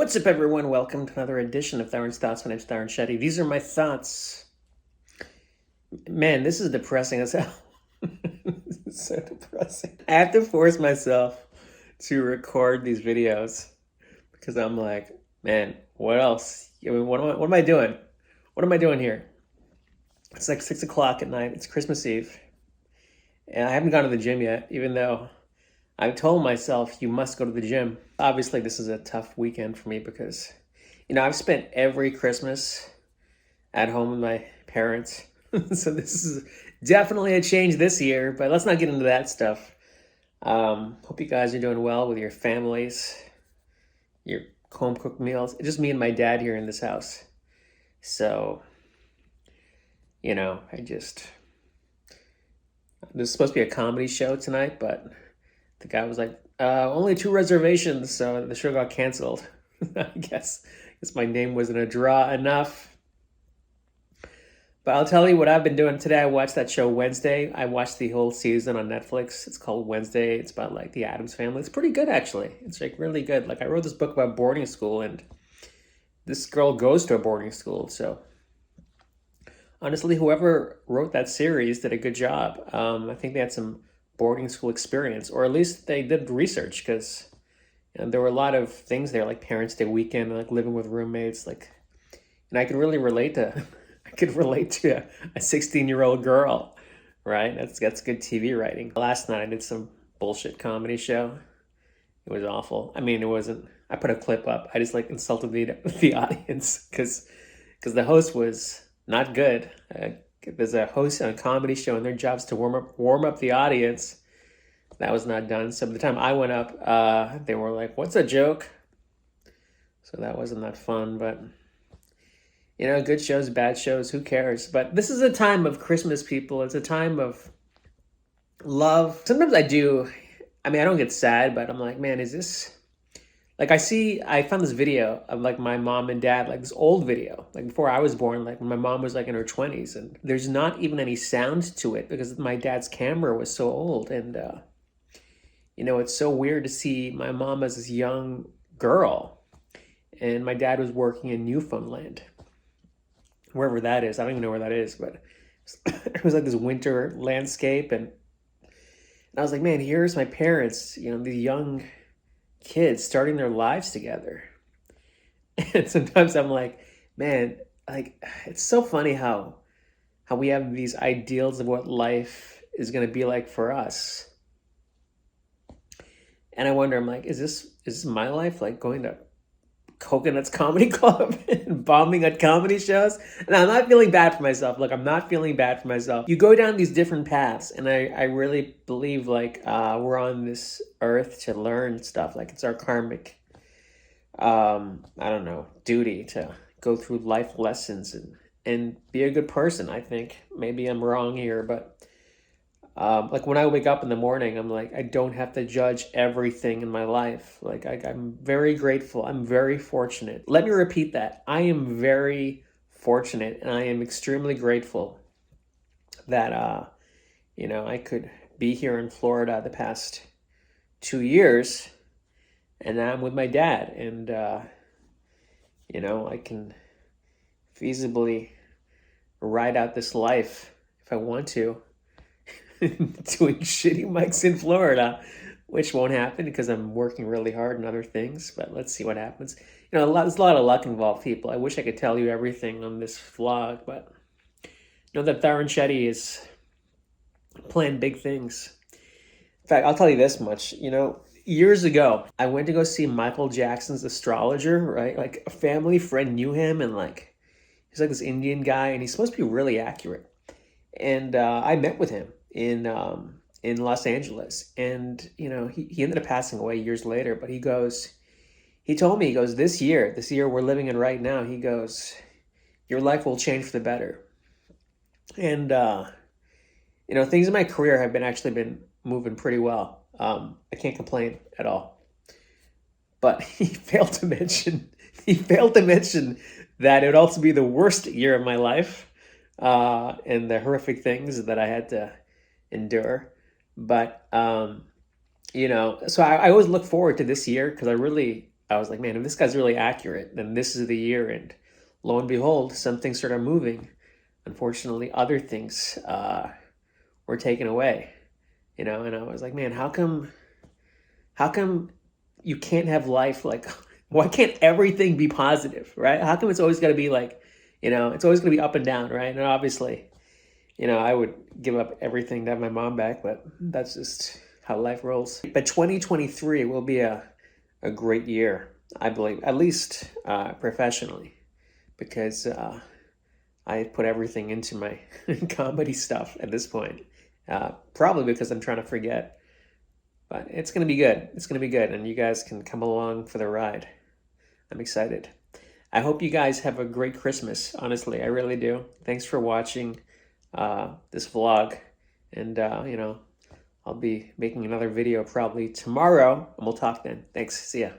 What's up, everyone? Welcome to another edition of Tarun's Thoughts. My name's Tarun Shetty. These are my thoughts. Man, this is depressing as hell. It's so depressing. I have to force myself to record these videos because I'm like, man, what else? I mean, what am I doing? What am I doing here? It's like 6 o'clock at night. It's Christmas Eve. And I haven't gone to the gym yet, even though I've told myself you must go to the gym. Obviously, this is a tough weekend for me because, I've spent every Christmas at home with my parents. So this is definitely a change this year, but let's not get into that stuff. Hope you guys are doing well with your families, your home cooked meals. It's just me and my dad here in this house. So, this is supposed to be a comedy show tonight, but the guy was like, only 2 reservations, so the show got canceled. I guess my name wasn't a draw enough. But I'll tell you what I've been doing today. I watched that show Wednesday. I watched the whole season on Netflix. It's called Wednesday. It's about like the Addams family. It's pretty good, actually. It's like really good. Like I wrote this book about boarding school, and this girl goes to a boarding school. So honestly, whoever wrote that series did a good job. I think they had some boarding school experience, or at least they did research, because there were a lot of things there, like Parents' Day weekend, like living with roommates, and I could really relate to a 16-year-old girl, right? That's good TV writing. Last night I did some bullshit comedy show. It was awful. I mean, it wasn't. I put a clip up. I just insulted the audience because the host was not good. There's a host on a comedy show, and their job's to warm up the audience. That was not done. So by the time I went up, they were like, "What's a joke?" So that wasn't that fun. But good shows, bad shows, who cares? But this is a time of Christmas, people. It's a time of love. Sometimes I do. I mean, I don't get sad, but I'm like, man, is this? I found this video of my mom and dad, this old video, before I was born, when my mom was in her 20s, and there's not even any sound to it because my dad's camera was so old. And, it's so weird to see my mom as this young girl, and my dad was working in Newfoundland, wherever that is. I don't even know where that is, but it was this winter landscape. And I was like, man, here's my parents, these young kids starting their lives together. And sometimes I'm like, man, it's so funny how we have these ideals of what life is going to be like for us. And I wonder, I'm like, is this my life? Going to Coconuts Comedy Club and bombing at comedy shows? And I'm not feeling bad for myself. Look, I'm not feeling bad for myself. You go down these different paths, and I really believe we're on this earth to learn stuff. It's our karmic, duty to go through life lessons and be a good person. I think maybe I'm wrong here, but when I wake up in the morning, I'm like, I don't have to judge everything in my life. I'm very grateful. I'm very fortunate. Let me repeat that. I am very fortunate, and I am extremely grateful that, I could be here in Florida the past 2 years, and now I'm with my dad. And, I can feasibly ride out this life if I want to. Doing shitty mics in Florida, which won't happen because I'm working really hard on other things, but let's see what happens. There's a lot of luck involved, people. I wish I could tell you everything on this vlog, but that Tarun Shetty is planning big things. In fact, I'll tell you this much. Years ago, I went to go see Michael Jackson's astrologer, right? A family friend knew him, and he's this Indian guy, and he's supposed to be really accurate. And I met with him in Los Angeles, and he ended up passing away years later. But he told me, this year we're living in right now, he goes, your life will change for the better. And things in my career have been moving pretty well. I can't complain at all. But he failed to mention that it would also be the worst year of my life, and the horrific things that I had to endure. But so I always look forward to this year because I really I was like, man, if this guy's really accurate, then this is the year. And lo and behold, some things started moving. Unfortunately, other things were taken away, you know. And I was like, man, how come you can't have life like, why can't everything be positive, right? How come it's always got to be like, you know, it's always going to be up and down, right? And obviously, you know, I would give up everything to have my mom back, but that's just how life rolls. But 2023 will be a great year, I believe, at least professionally, because I put everything into my comedy stuff at this point. Probably because I'm trying to forget. But it's going to be good. It's going to be good, and you guys can come along for the ride. I'm excited. I hope you guys have a great Christmas. Honestly, I really do. Thanks for watching this vlog, and you know, I'll be making another video probably tomorrow, and we'll talk then. Thanks. See ya.